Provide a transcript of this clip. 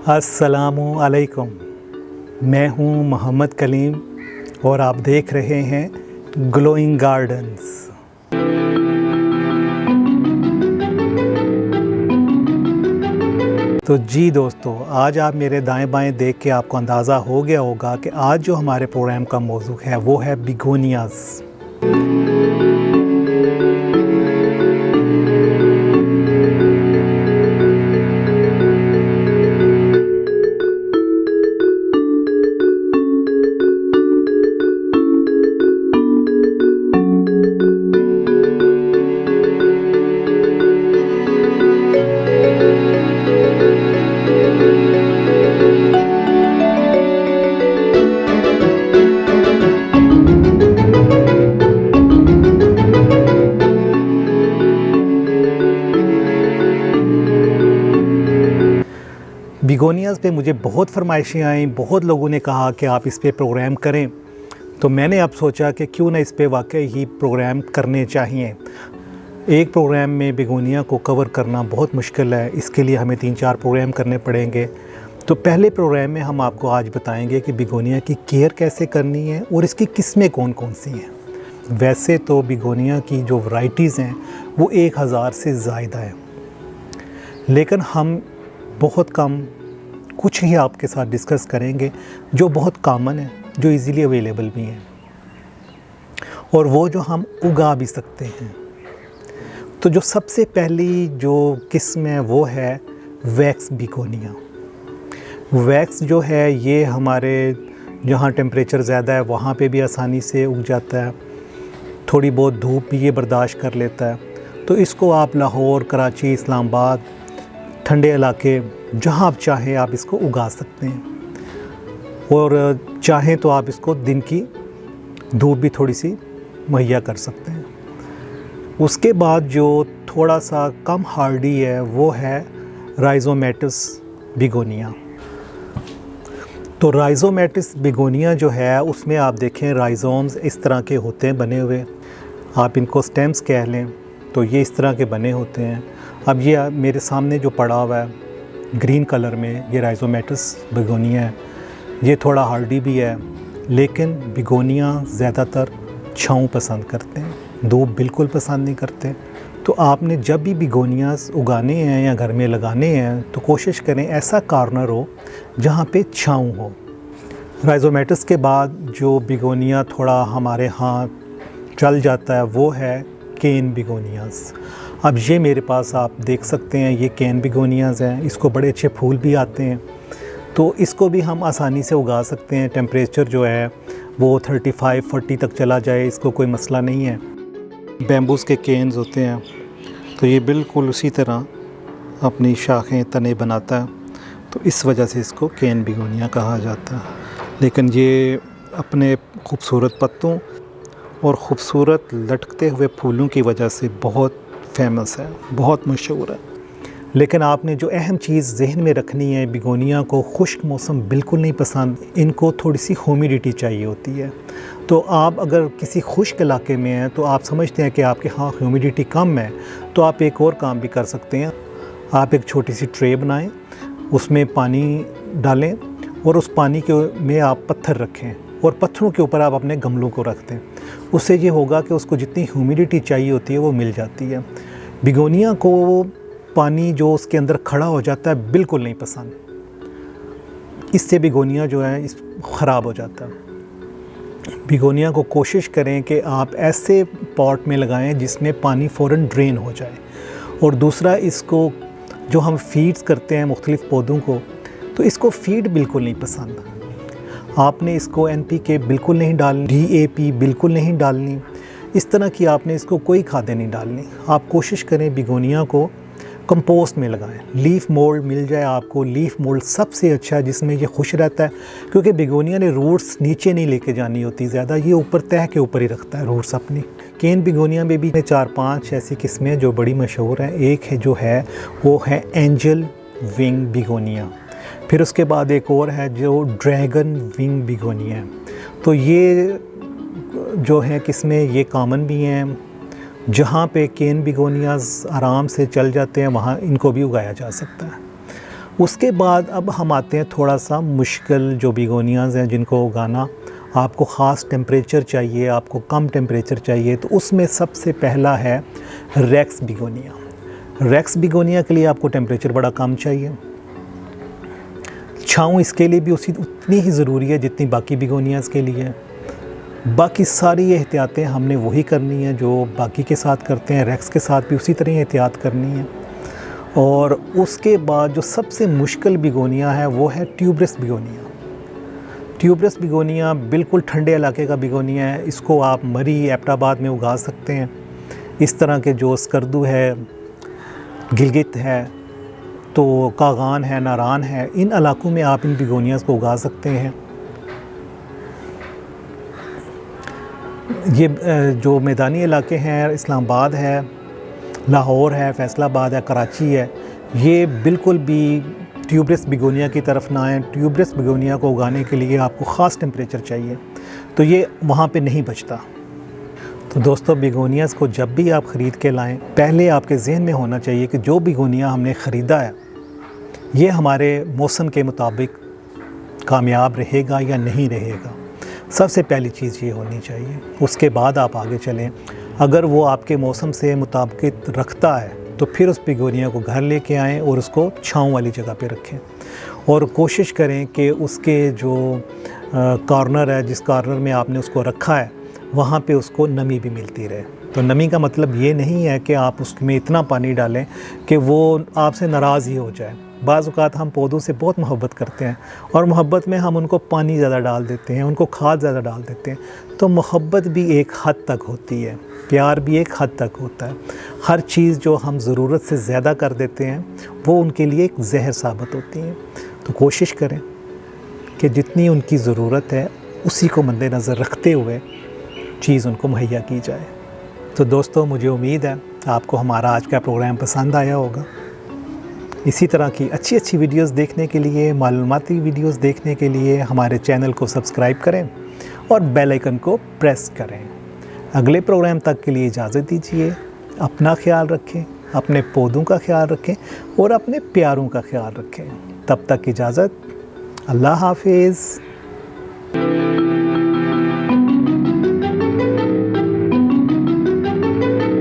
अस्सलामु अलैकुम। मैं हूं मोहम्मद कलीम और आप देख रहे हैं ग्लोइंग गार्डन्स। तो जी दोस्तों, आज आप मेरे दाएं बाएं देख के आपको अंदाज़ा हो गया होगा कि आज जो हमारे प्रोग्राम का मौजू है वो है बिगोनियाज़। बिगोनियाज़ पे मुझे बहुत फरमाइशें आईं, बहुत लोगों ने कहा कि आप इस पे प्रोग्राम करें, तो मैंने अब सोचा कि क्यों ना इस पे वाकई ही प्रोग्राम करने चाहिए। एक प्रोग्राम में बिगोनिया को कवर करना बहुत मुश्किल है, इसके लिए हमें 3-4 प्रोग्राम करने पड़ेंगे। तो पहले प्रोग्राम में हम आपको आज बताएंगे कि बिगोनिया की केयर कैसे करनी है और इसकी किस्में कौन कौन सी हैं। वैसे तो बिगोनिया की जो वैरायटीज़ हैं वो 1000 से ज़्यादा है, लेकिन हम बहुत कम कुछ ही आपके साथ डिस्कस करेंगे जो बहुत कॉमन है, जो इजीली अवेलेबल भी हैं और वो जो हम उगा भी सकते हैं। तो जो सबसे पहली जो किस्म है वो है वैक्स बिगोनिया। वैक्स जो है ये हमारे जहाँ टेम्परेचर ज़्यादा है वहाँ पे भी आसानी से उग जाता है, थोड़ी बहुत धूप भी ये बर्दाश्त कर लेता है। तो इसको आप लाहौर, कराची, इस्लामाबाद, ठंडे इलाके जहाँ आप चाहें आप इसको उगा सकते हैं और चाहें तो आप इसको दिन की धूप भी थोड़ी सी मुहैया कर सकते हैं। उसके बाद जो थोड़ा सा कम हार्डी है वो है राइजोमेटिस बिगोनिया। तो राइजोमेटिस बिगोनिया जो है उसमें आप देखें राइजोम्स इस तरह के होते हैं बने हुए, आप इनको स्टेम्स कह लें, तो ये इस तरह के बने होते हैं। अब ये मेरे सामने जो पड़ा हुआ है ग्रीन कलर में, ये राइजोमेटिस बिगोनिया है। ये थोड़ा हार्डी भी है, लेकिन बिगोनिया ज़्यादातर छाँव पसंद करते हैं, धूप बिल्कुल पसंद नहीं करते। तो आपने जब भी बिगोनियाज़ उगाने हैं या घर में लगाने हैं तो कोशिश करें ऐसा कॉर्नर हो जहाँ पे छाँव हो। राइजोमेटिस के बाद जो बिगोनिया थोड़ा हमारे यहाँ चल जाता है वो है केन बिगोनियाज़। अब ये मेरे पास आप देख सकते हैं, ये केन बिगोनियाज़ हैं, इसको बड़े अच्छे फूल भी आते हैं, तो इसको भी हम आसानी से उगा सकते हैं। टेम्परेचर जो है वो 35-40 तक चला जाए, इसको कोई मसला नहीं है। बैम्बूस के केन्स होते हैं, तो ये बिल्कुल उसी तरह अपनी शाखें तने बनाता है, तो इस वजह से इसको केन बिगोनिया कहा जाता है। लेकिन ये अपने खूबसूरत पत्तों और ख़ूबसूरत लटकते हुए फूलों की वजह से बहुत फेमस है, बहुत मशहूर है। लेकिन आपने जो अहम चीज़ जहन में रखनी है, बिगोनिया को खुश्क मौसम बिल्कुल नहीं पसंद, इनको थोड़ी सी ह्यूमिडिटी चाहिए होती है। तो आप अगर किसी खुश्क इलाके में हैं तो आप समझते हैं कि आपके यहाँ ह्यूमिडिटी कम है, तो आप एक और काम भी कर सकते हैं। आप एक छोटी सी ट्रे बनाएं, उसमें पानी डालें और उस पानी के में आप पत्थर रखें और पत्थरों के ऊपर आप अपने गमलों को रख दें। उससे ये होगा कि उसको जितनी ह्यूमिडिटी चाहिए होती है वो मिल जाती है। बिगोनिया को पानी जो उसके अंदर खड़ा हो जाता है बिल्कुल नहीं पसंद, इससे बिगोनिया जो है ख़राब हो जाता है। बिगोनिया को कोशिश करें कि आप ऐसे पॉट में लगाएं जिसमें पानी फ़ौरन ड्रेन हो जाए। और दूसरा, इसको जो हम फीड्स करते हैं मुख्तलिफ़ पौधों को, तो इसको फीड बिल्कुल नहीं पसंद। आपने इसको NPK बिल्कुल नहीं डालनी, DAP बिल्कुल नहीं डालनी, इस तरह की आपने इसको कोई खादें नहीं डालनी। आप कोशिश करें बिगोनिया को कंपोस्ट में लगाएं। लीफ मोल्ड मिल जाए आपको, लीफ मोल्ड सबसे अच्छा है जिसमें ये खुश रहता है, क्योंकि बिगोनिया ने रूट्स नीचे नहीं लेके जानी होती ज़्यादा, ये ऊपर तह के ऊपर ही रखता है रूट्स अपनी। केन बिगोनिया में भी 4-5 ऐसी किस्में जो बड़ी मशहूर हैं। एक है जो है वो है एंजल विंग बिगोनिया, फिर उसके बाद एक और है जो ड्रैगन विंग बिगोनिया है। तो ये जो है किस्में ये कॉमन भी हैं, जहाँ पे केन बिगोनियाज़ आराम से चल जाते हैं वहाँ इनको भी उगाया जा सकता है। उसके बाद अब हम आते हैं थोड़ा सा मुश्किल जो बिगोनियाज़ हैं जिनको उगाना आपको ख़ास टेम्परेचर चाहिए, आपको कम टेम्परेचर चाहिए, तो उसमें सबसे पहला है रेक्स बिगोनिया। रेक्स बिगोनिया के लिए आपको टेम्परेचर बड़ा कम चाहिए। छाँव इसके लिए भी उतनी ही ज़रूरी है जितनी बाकी बिगोनियाज़ के लिए है। बाकी सारी एहतियातें हमने वही करनी है जो बाकी के साथ करते हैं, रेक्स के साथ भी उसी तरह एहतियात करनी है। और उसके बाद जो सबसे मुश्किल बिगोनिया है वो है ट्यूबरस बिगोनिया। ट्यूबरस बिगोनिया बिल्कुल ठंडे इलाके का बिगोनिया है। इसको आप मरी, एबटाबाद में उगा सकते हैं। इस तरह के जो स्कर्दू है, गिलगित है, तो कागान है, नारान है, इन इलाकों में आप इन बिगोनियाज़ को उगा सकते हैं। ये जो मैदानी इलाके हैं, इस्लामाबाद है, लाहौर है, फैसलाबाद है, कराची है, ये बिल्कुल भी ट्यूबरस बिगोनिया की तरफ ना आएँ। ट्यूबरस बिगोनिया को उगाने के लिए आपको ख़ास टेम्परेचर चाहिए, तो ये वहाँ पे नहीं बचता। तो दोस्तों, बिगोनियाज़ को जब भी आप ख़रीद के लाएं, पहले आपके जहन में होना चाहिए कि जो बिगोनिया हमने ख़रीदा है ये हमारे मौसम के मुताबिक कामयाब रहेगा या नहीं रहेगा। सबसे पहली चीज़ ये होनी चाहिए। उसके बाद आप आगे चलें। अगर वो आपके मौसम से मुताबिक रखता है तो फिर उस बिगोनिया को घर लेके आएँ और उसको छाँव वाली जगह पे रखें, और कोशिश करें कि उसके जो कॉर्नर है, जिस कॉर्नर में आपने उसको रखा है, वहाँ पे उसको नमी भी मिलती रहे। तो नमी का मतलब ये नहीं है कि आप उसमें इतना पानी डालें कि वो आपसे नाराज़ ही हो जाए। बाज़ औक़ात हम पौधों से बहुत मोहब्बत करते हैं और मोहब्बत में हम उनको पानी ज़्यादा डाल देते हैं, उनको खाद ज़्यादा डाल देते हैं। तो मोहब्बत भी एक हद तक होती है, प्यार भी एक हद तक होता है। हर चीज़ जो हम ज़रूरत से ज़्यादा कर देते हैं वो उनके लिए एक जहर साबित होती है। तो कोशिश करें कि जितनी उनकी ज़रूरत है उसी को मद्देनज़र रखते हुए चीज़ उनको मुहैया की जाए। तो दोस्तों, मुझे उम्मीद है आपको हमारा आज का प्रोग्राम पसंद आया होगा। इसी तरह की अच्छी अच्छी वीडियोस देखने के लिए, मालूमाती वीडियोस देखने के लिए हमारे चैनल को सब्सक्राइब करें और बेल आइकन को प्रेस करें। अगले प्रोग्राम तक के लिए इजाज़त दीजिए। अपना ख्याल रखें, अपने पौधों का ख्याल रखें और अपने प्यारों का ख्याल रखें। तब तक इजाज़त। अल्लाह हाफिज़।